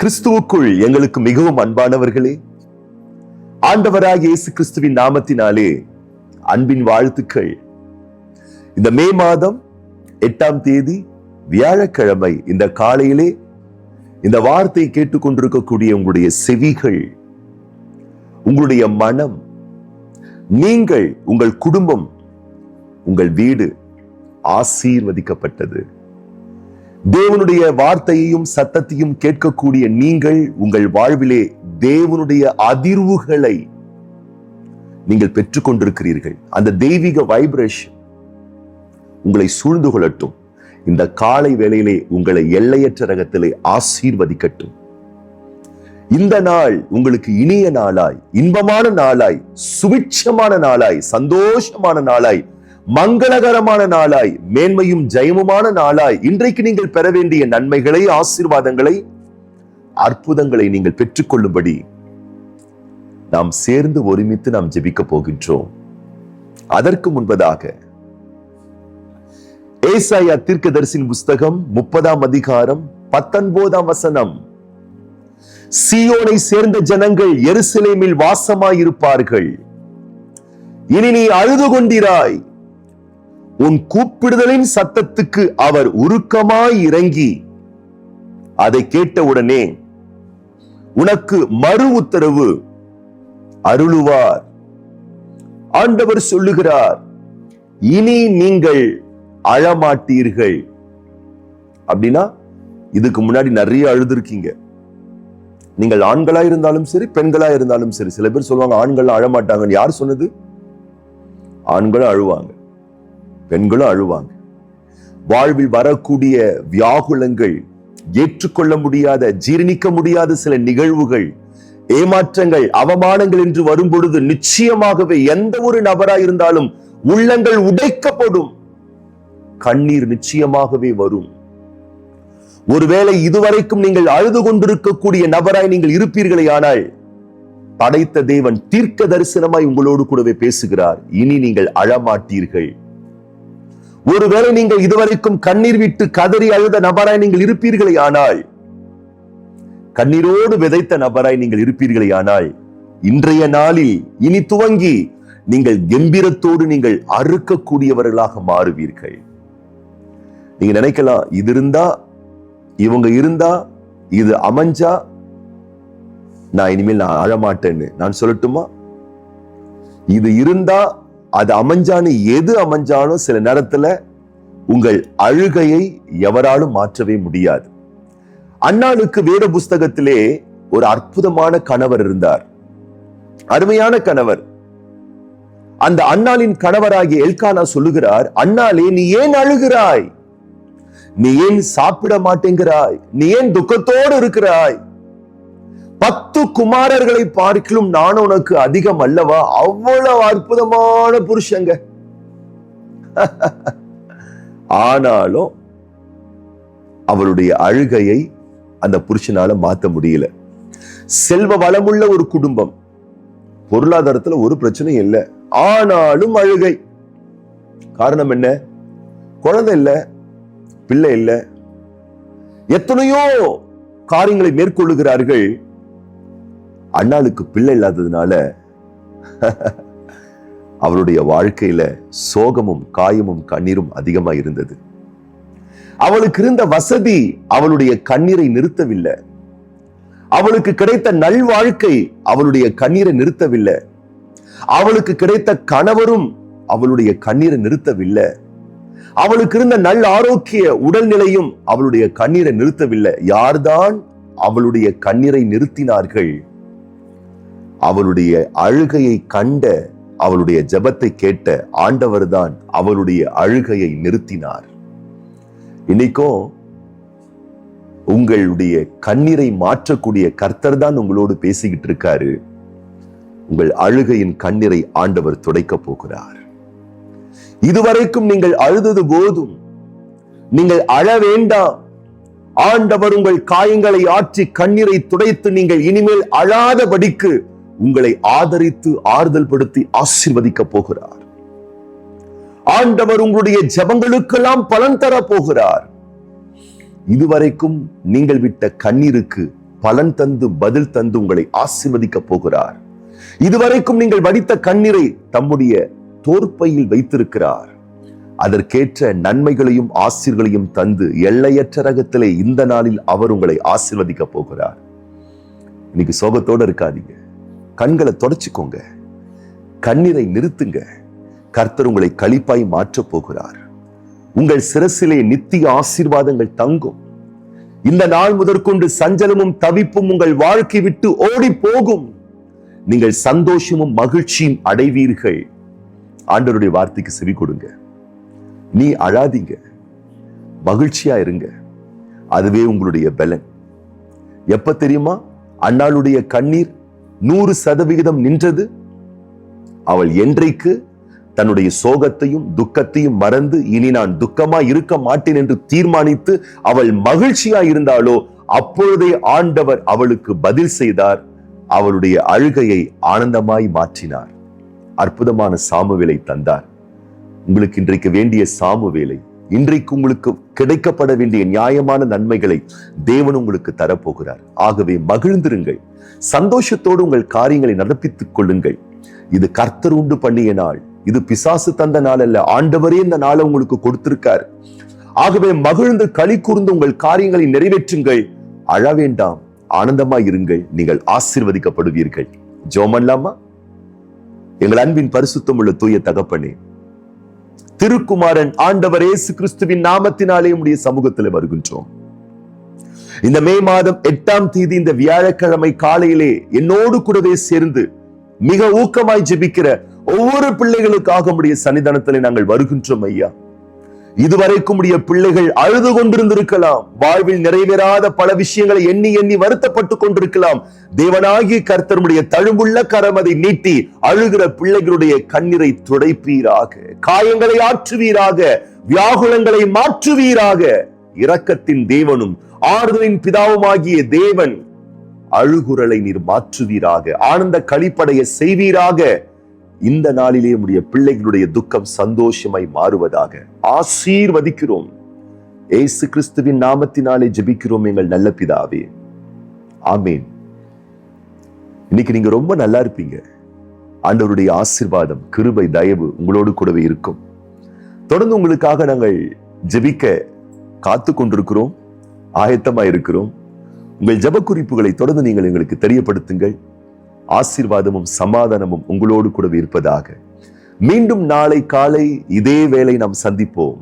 கிறிஸ்துவுக்குள் எங்களுக்கு மிகவும் அன்பானவர்களே, ஆண்டவராகிய இயேசு கிறிஸ்துவின் நாமத்தினாலே அன்பின் வாழ்த்துக்கள். இந்த மே மாதம் 8ஆம் தேதி வியாழக்கிழமை இந்த காலையிலே இந்த வார்த்தை கேட்டுக்கொண்டிருக்கக்கூடிய உங்களுடைய செவிகள், உங்களுடைய மனம், நீங்கள், உங்கள் குடும்பம், உங்கள் வீடு ஆசீர்வதிக்கப்பட்டது. தேவனுடைய வார்த்தையையும் சத்தத்தையும் கேட்கக்கூடிய நீங்கள் உங்கள் வாழ்விலே தேவனுடைய அதிர்வுகளை நீங்கள் பெற்றுக் கொண்டிருக்கிறீர்கள். அந்த தெய்வீக வைப்ரேஷன் உங்களை சூழ்ந்து கொள்ளட்டும். இந்த காலை வேளையிலே உங்களை எல்லையற்ற ரகத்திலே ஆசீர்வதிக்கட்டும். இந்த நாள் உங்களுக்கு இனிய நாளாய், இன்பமான நாளாய், சுபிட்சமான நாளாய், சந்தோஷமான நாளாய், மங்களகரமான நாளாய், மேன்மையும் ஜெயமுமான நாளாய், இன்றைக்கு நீங்கள் பெற வேண்டிய நன்மைகளை, ஆசீர்வாதங்களை, அற்புதங்களை நீங்கள் பெற்றுக்கொள்ளும்படி நாம் சேர்ந்து ஒருமித்து நாம் ஜெபிக்க போகின்றோம். அதற்கு முன்பதாக ஏசாயா தீர்க்கதரிசியின் புஸ்தகம் 30ஆம் அதிகாரம் 19ஆம் வசனம். சீயோனை சேர்ந்த ஜனங்கள் எருசலேமில் வாசமாயிருப்பார்கள். இனி நீ அழுது கொண்டிராய். உன் கூப்பிடுதலின் சத்தத்துக்கு அவர் உருக்கமாய் இறங்கி அதை கேட்டவுடனே உனக்கு மறு உத்தரவு அருளுவார். ஆண்டவர் சொல்லுகிறார், இனி நீங்கள் அழமாட்டீர்கள். அப்படின்னா இதுக்கு முன்னாடி நிறைய அழுதுருக்கீங்க. நீங்கள் ஆண்களா இருந்தாலும் சரி, பெண்களா இருந்தாலும் சரி. சில பேர் சொல்லுவாங்க ஆண்கள் அழமாட்டாங்கன்னு. யார் சொன்னது? ஆண்களும் அழுவாங்க, பெண்களும் அழுவாங்க. வாழ்வில் வரக்கூடிய வியாகுலங்கள், ஏற்றுக்கொள்ள முடியாத, ஜீரணிக்க முடியாத சில நிகழ்வுகள், ஏமாற்றங்கள், அவமானங்கள் என்று வரும் பொழுது நிச்சயமாகவே எந்த ஒரு நபராய் இருந்தாலும் உள்ளங்கள் உடைக்கப்படும். கண்ணீர் நிச்சயமாகவே வரும். ஒருவேளை இதுவரைக்கும் நீங்கள் அழுது கொண்டிருக்கக்கூடிய நபராய் நீங்கள் இருப்பீர்களே, ஆனால் படைத்த தேவன் தீர்க்க தரிசனமாய் உங்களோடு கூடவே பேசுகிறார். இனி நீங்கள் அழமாட்டீர்கள். ஒருவேளை நீங்கள் இதுவரைக்கும் கண்ணீர் விட்டு கதறி அழுத நபராய் நீங்கள் இருப்பீர்களே, ஆனால் கண்ணீரோடு விதைத்த நபராய் நீங்கள் இருப்பீர்களே, ஆனால் இன்றைய நாளில் இனி துவங்கி நீங்கள் கம்பீரத்தோடு நீங்கள் அறுக்கக்கூடியவர்களாக மாறுவீர்கள். நீங்க நினைக்கலாம், இது இருந்தா, இவங்க இருந்தா, இது அமைஞ்சா நான் இனிமேல் நான் அழமாட்டேன்னு. நான் சொல்லட்டுமா? இது இருந்தா, அது அமைஞ்சான்னு, எது அமைஞ்சாலும் சில நேரத்துல உங்கள் அழுகையை எவராலும் மாற்றவே முடியாது. அன்னாளுக்கு வேத புஸ்தகத்திலே ஒரு அற்புதமான கணவர் இருந்தார், அருமையான கணவர். அந்த அன்னாளின் கணவராகிய எல்கானா சொல்லுகிறார், அன்னாளே நீ ஏன் அழுகிறாய்? நீ ஏன் சாப்பிட மாட்டேங்கிறாய்? நீ ஏன் துக்கத்தோடு இருக்கிறாய்? 10 குமாரர்களை பார்க்கிலும் நான் உனக்கு அதிகம் அல்லவா? அவ்வளவு அற்புதமான புருஷங்க. ஆனாலும் அவருடைய அழுகையை அந்த புருஷனால மாத்த முடியல. செல்வ வளமுள்ள ஒரு குடும்பம், பொருளாதாரத்துல ஒரு பிரச்சனையும் இல்லை, ஆனாலும் அழுகை. காரணம் என்ன? குழந்தை இல்ல, பிள்ளை இல்ல, எத்தனையோ காரியங்களை மேற்கொள்ளுகிறார்கள். அண்ணாளுக்கு பிள்ளை இல்லாததுனால அவருடைய வாழ்க்கையில சோகமும் காயமும் கண்ணீரும் அதிகமா இருந்தது. அவளுக்கு இருந்த வசதி அவளுடைய கண்ணீரை நிறுத்தவில்லை. அவளுக்கு கிடைத்த நல்வாழ்க்கை அவளுடைய கண்ணீரை நிறுத்தவில்லை. அவளுக்கு கிடைத்த கணவரும் அவளுடைய கண்ணீரை நிறுத்தவில்லை. அவளுக்கு இருந்த நல் ஆரோக்கிய உடல்நிலையும் அவளுடைய கண்ணீரை நிறுத்தவில்லை. யார்தான் அவளுடைய கண்ணீரை நிறுத்தினார்கள்? அவளுடைய அழுகையை கண்ட, அவளுடைய ஜெபத்தை கேட்ட ஆண்டவர் தான் அவளுடைய அழுகையை நிறுத்தினார். இன்னைக்கும் உங்களுடைய கண்ணீரை மாற்றக்கூடிய கர்த்தர் தான் உங்களோடு பேசிக்கிட்டு இருக்காரு. உங்கள் அழுகையின் கண்ணீரை ஆண்டவர் துடைக்க போகிறார். இதுவரைக்கும் நீங்கள் அழுதது போதும், நீங்கள் அழ வேண்டாம். ஆண்டவர் உங்கள் காயங்களை ஆற்றி கண்ணீரை துடைத்து நீங்கள் இனிமேல் அழாதபடிக்கு உங்களை ஆதரித்து ஆறுதல் படுத்தி ஆசீர்வதிக்க போகிறார். ஆண்டவர் உங்களுடைய ஜெபங்களுக்கெல்லாம் பலன் தர போகிறார். இதுவரைக்கும் நீங்கள் விட்ட கண்ணீருக்கு பலன் தந்து பதில் தந்து உங்களை ஆசீர்வதிக்க போகிறார். இதுவரைக்கும் நீங்கள் வடித்த கண்ணீரை தம்முடைய தோற்பையில் வைத்திருக்கிறார். அதற்கேற்ற நன்மைகளையும் ஆசீர்களையும் தந்து எல்லையற்ற ரகத்திலே இந்த நாளில் அவர் உங்களை ஆசீர்வதிக்க போகிறார். இன்னைக்கு சோகத்தோடு இருக்காதீங்க. கண்களை தொடச்சுக்கோங்க, கண்ணீரை நிறுத்துங்க. கர்த்தர் உங்களை களிப்பாய் மாற்றப் போகிறார். உங்கள் சிரசிலே நித்திய ஆசீர்வாதங்கள் தங்கும். இந்த நாள் முதற்கொண்டு சஞ்சலமும் தவிப்பும் உங்கள் வாழ்க்கை விட்டு ஓடி போகும். நீங்கள் சந்தோஷமும் மகிழ்ச்சியும் அடைவீர்கள். ஆண்டவருடைய வார்த்தைக்கு செவி கொடுங்க. நீ அழாதீங்க, மகிழ்ச்சியா இருங்க. அதுவே உங்களுடைய பலன். எப்ப தெரியுமா அன்னாளுடைய கண்ணீர் 100% நின்றது? அவள் என்றைக்கு தன்னுடைய சோகத்தையும் துக்கத்தையும் மறந்து இனி நான் துக்கமா இருக்க மாட்டேன் என்று தீர்மானித்து அவள் மகிழ்ச்சியா இருந்தாலோ அப்பொழுதே ஆண்டவர் அவளுக்கு பதில் செய்தார். அவளுடைய அழுகையை ஆனந்தமாய் மாற்றினார். அற்புதமான சாமுவேலை தந்தார். உங்களுக்கு இன்றைக்கு வேண்டிய சாமுவேலை, இன்றைக்கு உங்களுக்கு கிடைக்கப்பட வேண்டிய நியாயமான நன்மைகளை தேவன் உங்களுக்கு தரப்போகிறார். ஆகவே மகிழ்ந்திருங்கள், சந்தோஷத்தோடு உங்கள் காரியங்களை நடப்பித்துக் கொள்ளுங்கள். இது கர்த்தர் உண்டு பண்ணிய நாள், இது பிசாசு தந்த நாள் அல்ல. ஆண்டவரே இந்த நாளை உங்களுக்கு கொடுத்திருக்கார். ஆகவே மகிழ்ந்து களி கூர்ந்து உங்கள் காரியங்களை நிறைவேற்றுங்கள். அழ வேண்டாம், ஆனந்தமாய் இருங்கள். நீங்கள் ஆசீர்வதிக்கப்படுவீர்கள். ஜெபம் பண்ணலாமா? எங்கள் அன்பின் பரிசுத்தம் உள்ள தூய தகப்பனே, திருக்குமாரன் ஆண்டவர் இயேசு கிறிஸ்துவின் நாமத்தினாலே உம்முடைய சமூகத்தில் வருகின்றோம். இந்த மே மாதம் 8ஆம் தேதி இந்த வியாழக்கிழமை காலையிலே என்னோடு கூடவே சேர்ந்து மிக ஊக்கமாய் ஜெபிக்கிற ஒவ்வொரு பிள்ளைகளுக்காக உம்முடைய சன்னிதானத்திலே நாங்கள் வருகின்றோம் ஐயா. இதுவரைக்கும் உடைய பிள்ளைகள் அழுது கொண்டிருந்திருக்கலாம். வாழ்வில் நிறைவேறாத பல விஷயங்களை எண்ணி எண்ணி வருத்தப்பட்டு கொண்டிருக்கலாம். தேவனாகிய கர்த்தருடைய தழும்புள்ள கரம் அதை நீட்டி அழுகிற பிள்ளைகளுடைய கண்ணீரை துடைப்பீராக, காயங்களை ஆற்றுவீராக, வியாகுலங்களை மாற்றுவீராக. இரக்கத்தின் தேவனும் ஆறுதலின் பிதாவுமாகிய தேவன் அழுகுரலை நீர் மாற்றுவீராக, ஆனந்த களிப்படைய செய்வீராக. இந்த நாளிலே உடைய பிள்ளைகளுடைய துக்கம் சந்தோஷமாய் மாறுவதாக ஆசீர்வதிக்கிறோம். இயேசு கிறிஸ்துவின் நாமத்தினாலே ஜெபிக்கிறோம் எங்கள் நல்ல பிதாவே, ஆமேன். இன்னைக்கு நீங்க ரொம்ப நல்லா இருப்பீங்க. ஆண்டவருடைய ஆசீர்வாதம், கிருபை, தயவு உங்களோடு கூடவே இருக்கும். தொடர்ந்து உங்களுக்காக நாங்கள் ஜெபிக்க காத்து கொண்டிருக்கிறோம், ஆயத்தமா இருக்கிறோம். உங்கள் ஜெப குறிப்புகளை தொடர்ந்து நீங்கள் எங்களுக்கு தெரியப்படுத்துங்கள். ஆசீர்வாதமும் சமாதானமும் உங்களோடு கூடவே இருப்பதாக. மீண்டும் நாளை காலை இதே வேளை நாம் சந்திப்போம்.